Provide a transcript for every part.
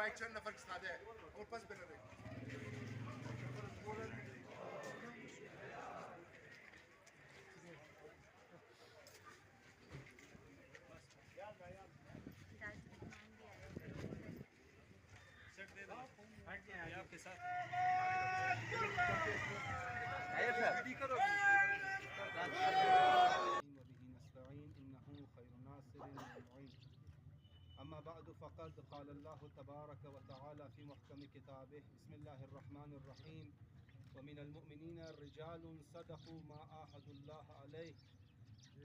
Mic چند نفر استاده اور پس بنره آپ کے ساتھ أما بعد فقد قال الله تبارك وتعالى في محكم كتابه بسم الله الرحمن الرحيم ومن المؤمنين رجال صدقوا ما عاهدوا الله عليه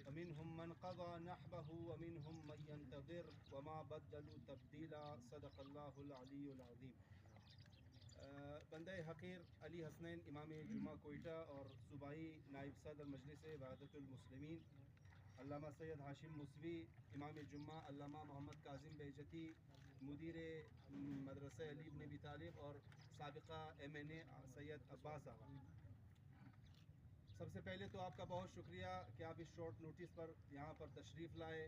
ومنهم من قضى نحبه ومنهم من ينتظر وما بدلوا تبديلا صدق الله العلي العظيم. بندہ حقیر علی حسنین امام جمعہ کوئٹہ اور صوبائی نائب صدر مجلس وحدت المسلمین علامہ سید ہاشم موسوی امام جمعہ علامہ محمد کاظم بہجتی مدیر مدرسہ علی بن ابی طالب اور سابقہ MNA سید عباس آغا، سب سے پہلے تو آپ کا بہت شکریہ کہ آپ اس شارٹ نوٹس پر یہاں پر تشریف لائے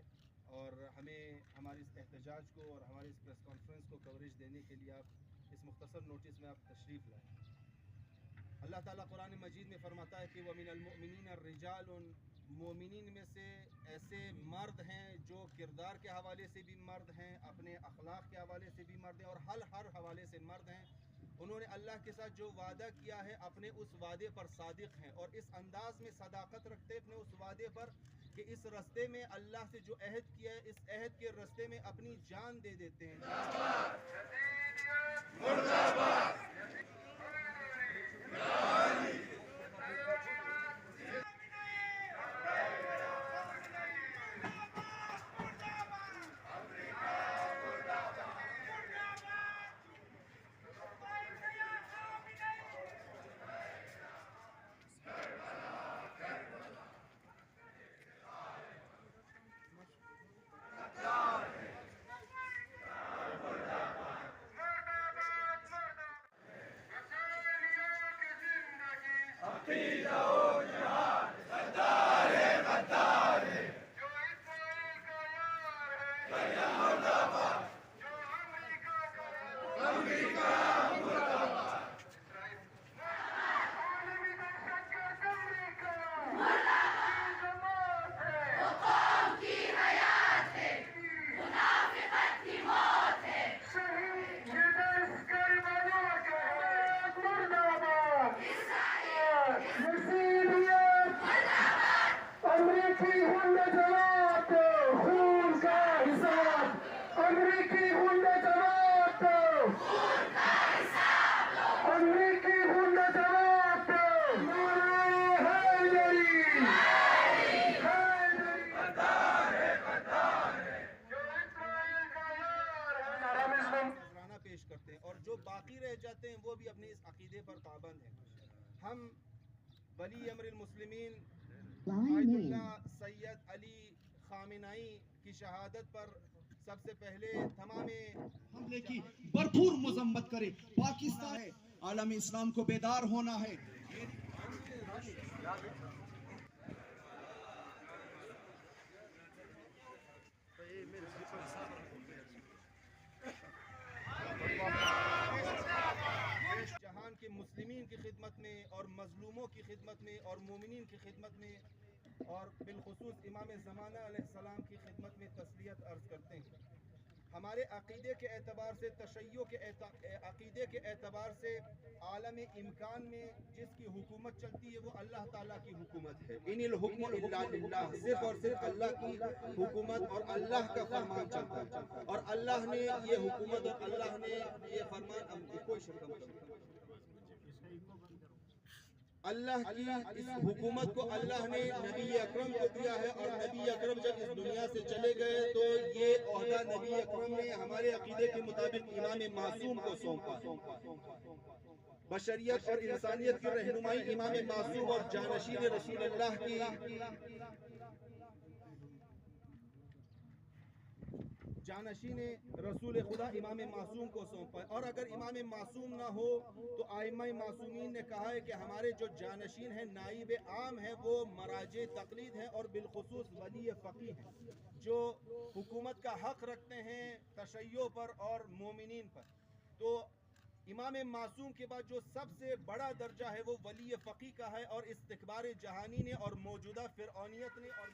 اور ہمیں ہماری اس احتجاج کو اور ہماری اس پریس کانفرنس کو کوریج دینے کے لیے آپ اس مختصر نوٹس میں آپ تشریف لائیں. اللہ تعالیٰ قرآن مجید میں فرماتا ہے کہ وَمِنَ الْمُؤْمِنِينَ الرِّجَالٌ، مومنین میں سے ایسے مرد ہیں جو کردار کے حوالے سے بھی مرد ہیں، اپنے اخلاق کے حوالے سے بھی مرد ہیں اور ہر حوالے سے مرد ہیں. انہوں نے اللہ کے ساتھ جو وعدہ کیا ہے اپنے اس وعدے پر صادق ہیں اور اس انداز میں صداقت رکھتے اپنے اس وعدے پر کہ اس رستے میں اللہ سے جو عہد کیا ہے اس عہد کے رستے میں اپنی جان دے دیتے ہیں. پیش کرتے ہیں اور جو باقی رہ جاتے ہیں وہ بھی اپنے اس عقیدے پر پابند ہیں. ہم ولی امر المسلمین آیت اللہ سید علی خامنائی کی شہادت پر سب سے پہلے تمام حملے کی بھرپور مذمت کرے. پاکستان ہے، عالم اسلام کو بیدار ہونا ہے. جہان کے مسلمین کی خدمت میں اور مظلوموں کی خدمت میں اور مومنین کی خدمت میں اور بالخصوص امام زمانہ علیہ السلام کی خدمت میں تسلیت عرض کرتے ہیں. ہمارے عقیدے کے اعتبار سے تشیع کے عقیدے کے اعتبار سے عالم امکان میں جس کی حکومت چلتی ہے وہ اللہ تعالیٰ کی حکومت ہے. ان الحکم الا للہ، صرف اور صرف اللہ کی حکومت اور اللہ کا فرمان چلتا ہے اور اللہ نے یہ حکومت اور اللہ نے یہ فرمان اللہ کی اس حکومت کو اللہ نے نبی اکرم کو دیا ہے اور نبی اکرم جب اس دنیا سے چلے گئے تو یہ عہدہ نبی اکرم نے ہمارے عقیدے کے مطابق امام معصوم کو سونپا. بشریت اور انسانیت کی رہنمائی امام معصوم اور جانشین رسول اللہ کی جانشین رسول خدا امام معصوم کو سونپا ہے. اور اگر امام معصوم نہ ہو تو ائمہ معصومین نے کہا ہے کہ ہمارے جو جانشین ہیں نائب عام ہیں وہ مراجع تقلید ہیں اور بالخصوص ولی فقیہ ہیں جو حکومت کا حق رکھتے ہیں تشیع پر اور مومنین پر. تو امام معصوم کے بعد جو سب سے بڑا درجہ ہے وہ ولی فقی کا ہے، اور استکبار جہانی نے اور موجودہ فرعونیت نے اور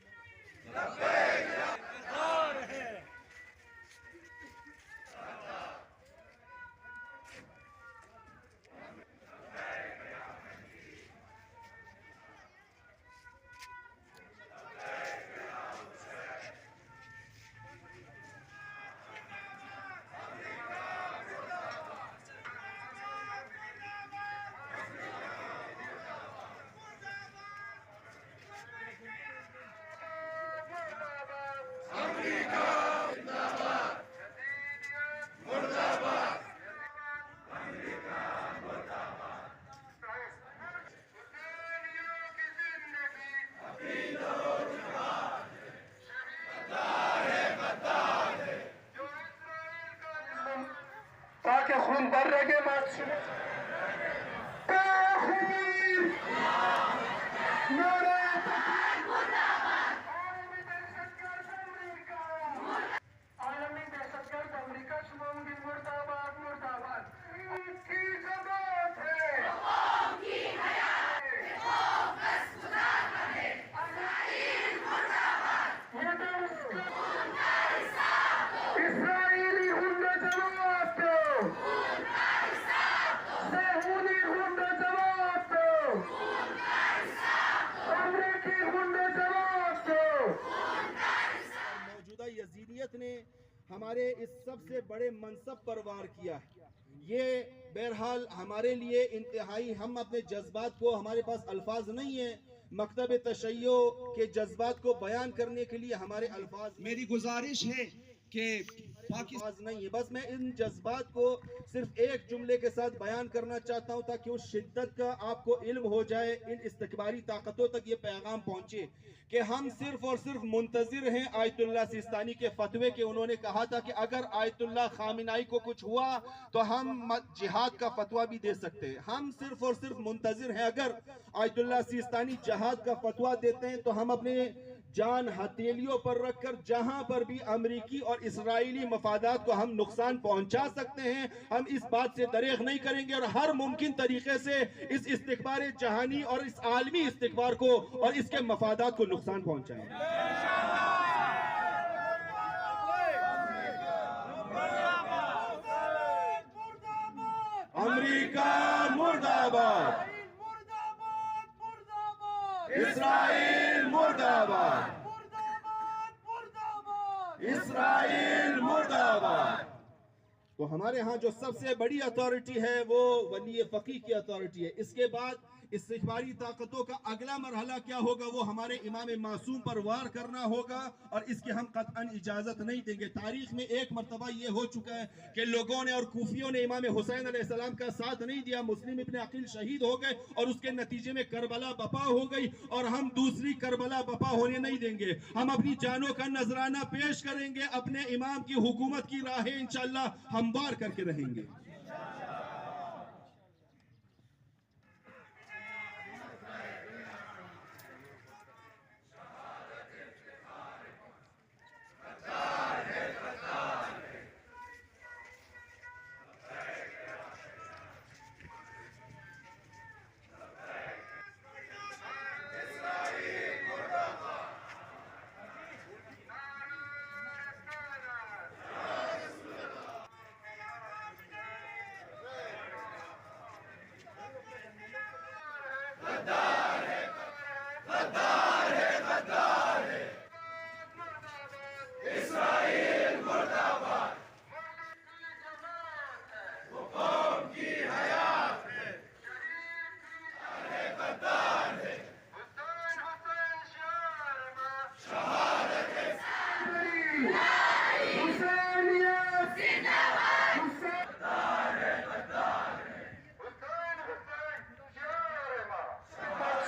تاکہ خون بر رگے مات شما تاخیر نعرہ عالمی دہشت گرد امریکہ شما مگی مرداباد مرداباد کی زبان ہے اسرائیلی ہند جواب دو صہیونی ہند جواب دو امریکی ہند جواب دو موجودہ یزیدیت نے ہمارے اس سب سے بڑے منصب پر وار کیا ہے۔ یہ بہرحال ہمارے لیے انتہائی، ہم اپنے جذبات کو، ہمارے پاس الفاظ نہیں ہیں مکتب تشیع کے جذبات کو بیان کرنے کے لیے، ہمارے الفاظ میری گزارش ہے کہ الفاظ نہیں ہے، بس میں ان جذبات کو صرف ایک جملے کے ساتھ بیان کرنا چاہتا ہوں تاکہ اس شدت کا آپ کو علم ہو جائے، ان استکباری طاقتوں تک یہ پیغام پہنچے کہ ہم صرف اور صرف منتظر ہیں آیت اللہ سیستانی کے فتوے کے۔ انہوں نے کہا تھا کہ اگر آیت اللہ خامنائی کو کچھ ہوا تو ہم جہاد کا فتویٰ بھی دے سکتے ہیں۔ ہم صرف اور صرف منتظر ہیں، اگر آیت اللہ سیستانی جہاد کا فتویٰ دیتے ہیں تو ہم اپنے جان ہتھیلیوں پر رکھ کر جہاں پر بھی امریکی اور اسرائیلی مفادات کو ہم نقصان پہنچا سکتے ہیں، ہم اس بات سے دریغ نہیں کریں گے، اور ہر ممکن طریقے سے اس استکبار جہانی اور اس عالمی استکبار کو اور اس کے مفادات کو نقصان پہنچائیں گے۔ امریکہ مرد آباد، اسرائیل مرد آباد، اسرائیل مرد آباد۔ تو ہمارے ہاں جو سب سے بڑی اتھارٹی ہے وہ ولی فقی کی اتھارٹی ہے۔ اس کے بعد استکباری طاقتوں کا اگلا مرحلہ کیا ہوگا، وہ ہمارے امام معصوم پر وار کرنا ہوگا، اور اس کی ہم قطعاً اجازت نہیں دیں گے۔ تاریخ میں ایک مرتبہ یہ ہو چکا ہے کہ لوگوں نے اور کوفیوں نے امام حسین علیہ السلام کا ساتھ نہیں دیا، مسلم ابن عقیل شہید ہو گئے اور اس کے نتیجے میں کربلا بپا ہو گئی، اور ہم دوسری کربلا بپا ہونے نہیں دیں گے۔ ہم اپنی جانوں کا نذرانہ پیش کریں گے، اپنے امام کی حکومت کی راہیں انشاءاللہ ہموار کر کے رہیں گے۔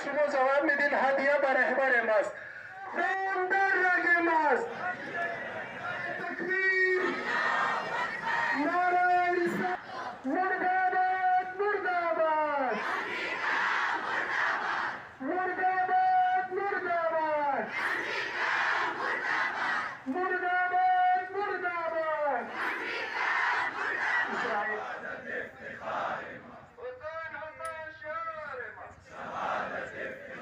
شما جواب میدین هدیه بر رهبر ماست، خون در رگ ماست.